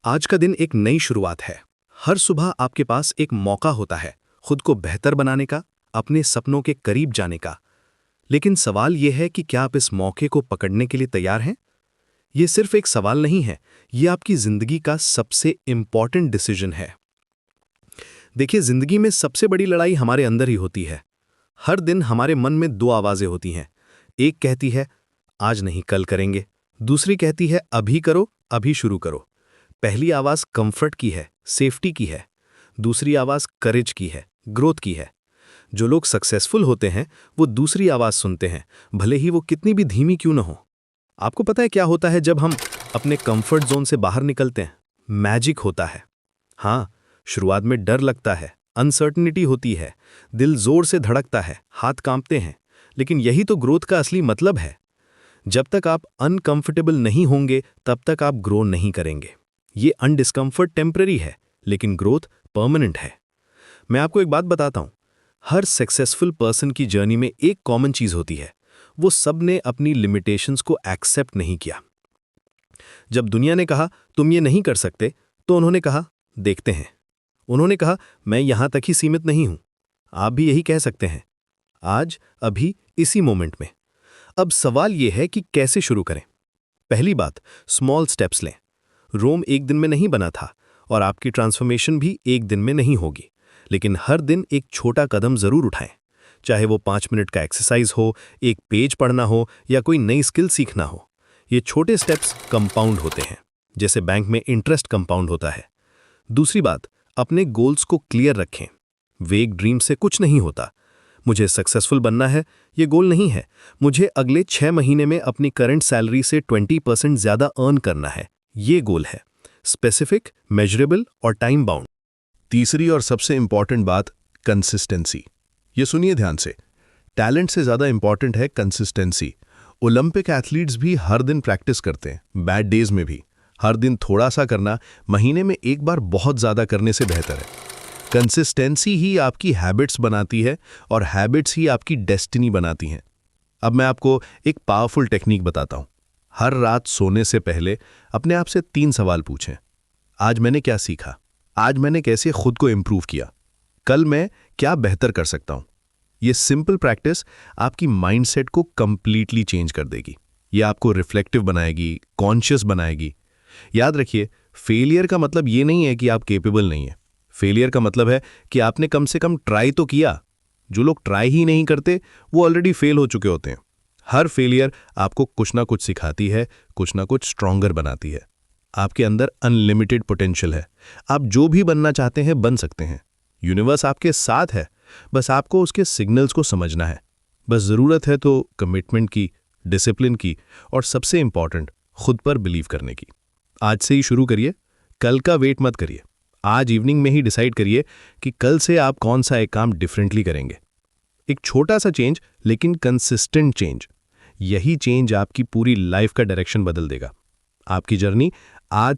आज का दिन एक नई शुरुआत है। हर सुबह आपके पास एक मौका होता है खुद को बेहतर बनाने का, अपने सपनों के करीब जाने का। लेकिन सवाल यह है कि क्या आप इस मौके को पकड़ने के लिए तैयार हैं? ये सिर्फ एक सवाल नहीं है, ये आपकी जिंदगी का सबसे इंपॉर्टेंट डिसीजन है। देखिए, जिंदगी में सबसे बड़ी लड़ाई हमारे अंदर ही होती है। हर दिन हमारे मन में दो आवाजें होती हैं। एक कहती है आज नहीं कल करेंगे, दूसरी कहती है अभी करो, अभी शुरू करो। पहली आवाज कंफर्ट की है, सेफ्टी की है। दूसरी आवाज करेज की है, ग्रोथ की है। जो लोग सक्सेसफुल होते हैं वो दूसरी आवाज सुनते हैं, भले ही वो कितनी भी धीमी क्यों न हो। आपको पता है क्या होता है जब हम अपने कंफर्ट जोन से बाहर निकलते हैं? मैजिक होता है। हाँ, शुरुआत में डर लगता है, अनसर्टनिटी होती है, दिल जोर से धड़कता है, हाथ कांपते हैं। लेकिन यही तो ग्रोथ का असली मतलब है। जब तक आप अनकंफर्टेबल नहीं होंगे तब तक आप ग्रो नहीं करेंगे। ये अनडिस्कम्फर्ट टेम्पररी है, लेकिन ग्रोथ परमानेंट है। मैं आपको एक बात बताता हूं, हर सक्सेसफुल पर्सन की जर्नी में एक कॉमन चीज होती है, वो सब ने अपनी लिमिटेशंस को एक्सेप्ट नहीं किया। जब दुनिया ने कहा तुम ये नहीं कर सकते, तो उन्होंने कहा देखते हैं। उन्होंने कहा मैं यहां तक ही सीमित नहीं हूं। आप भी यही कह सकते हैं, आज, अभी, इसी मोमेंट में। अब सवाल यह है कि कैसे शुरू करें। पहली बात, स्मॉल स्टेप्स लें। रोम एक दिन में नहीं बना था और आपकी ट्रांसफॉर्मेशन भी एक दिन में नहीं होगी। लेकिन हर दिन एक छोटा कदम जरूर उठाएं, चाहे वो 5 मिनट का एक्सरसाइज हो, एक पेज पढ़ना हो या कोई नई स्किल सीखना हो। ये छोटे स्टेप्स कंपाउंड होते हैं, जैसे बैंक में इंटरेस्ट कंपाउंड होता है। दूसरी बात, अपने गोल्स को क्लियर रखें। वेग ड्रीम से कुछ नहीं होता। मुझे सक्सेसफुल बनना है, ये गोल नहीं है। मुझे अगले 6 महीने में अपनी करंट सैलरी से 20% ज्यादा अर्न करना है, ये गोल है। स्पेसिफिक, मेजरेबल और टाइम बाउंड। तीसरी और सबसे इंपॉर्टेंट बात, कंसिस्टेंसी। ये सुनिए ध्यान से, टैलेंट से ज्यादा इंपॉर्टेंट है कंसिस्टेंसी। ओलंपिक एथलीट्स भी हर दिन प्रैक्टिस करते हैं, बैड डेज में भी। हर दिन थोड़ा सा करना महीने में एक बार बहुत ज्यादा करने से बेहतर है। कंसिस्टेंसी ही आपकी हैबिट्स बनाती है और हैबिट्स ही आपकी डेस्टिनी बनाती हैं। अब मैं आपको एक पावरफुल टेक्निक बताता हूं। हर रात सोने से पहले अपने आप से 3 सवाल पूछें। आज मैंने क्या सीखा? आज मैंने कैसे खुद को इंप्रूव किया? कल मैं क्या बेहतर कर सकता हूं? ये सिंपल प्रैक्टिस आपकी माइंडसेट को कंप्लीटली चेंज कर देगी। ये आपको रिफ्लेक्टिव बनाएगी, कॉन्शियस बनाएगी। याद रखिए, फेलियर का मतलब ये नहीं है कि आप केपेबल नहीं है। फेलियर का मतलब है कि आपने कम से कम ट्राई तो किया। जो लोग ट्राई ही नहीं करते वो ऑलरेडी फेल हो चुके होते हैं। हर फेलियर आपको कुछ ना कुछ सिखाती है, कुछ ना कुछ स्ट्रॉन्गर बनाती है। आपके अंदर अनलिमिटेड पोटेंशियल है। आप जो भी बनना चाहते हैं बन सकते हैं। यूनिवर्स आपके साथ है, बस आपको उसके सिग्नल्स को समझना है। बस ज़रूरत है तो कमिटमेंट की, डिसिप्लिन की और सबसे इंपॉर्टेंट, खुद पर बिलीव करने की। आज से ही शुरू करिए, कल का वेट मत करिए। आज इवनिंग में ही डिसाइड करिए कि कल से आप कौन सा एक काम डिफरेंटली करेंगे। एक छोटा सा चेंज, लेकिन कंसिस्टेंट चेंज। यही चेंज आपकी पूरी लाइफ का डायरेक्शन बदल देगा। आपकी जर्नी आज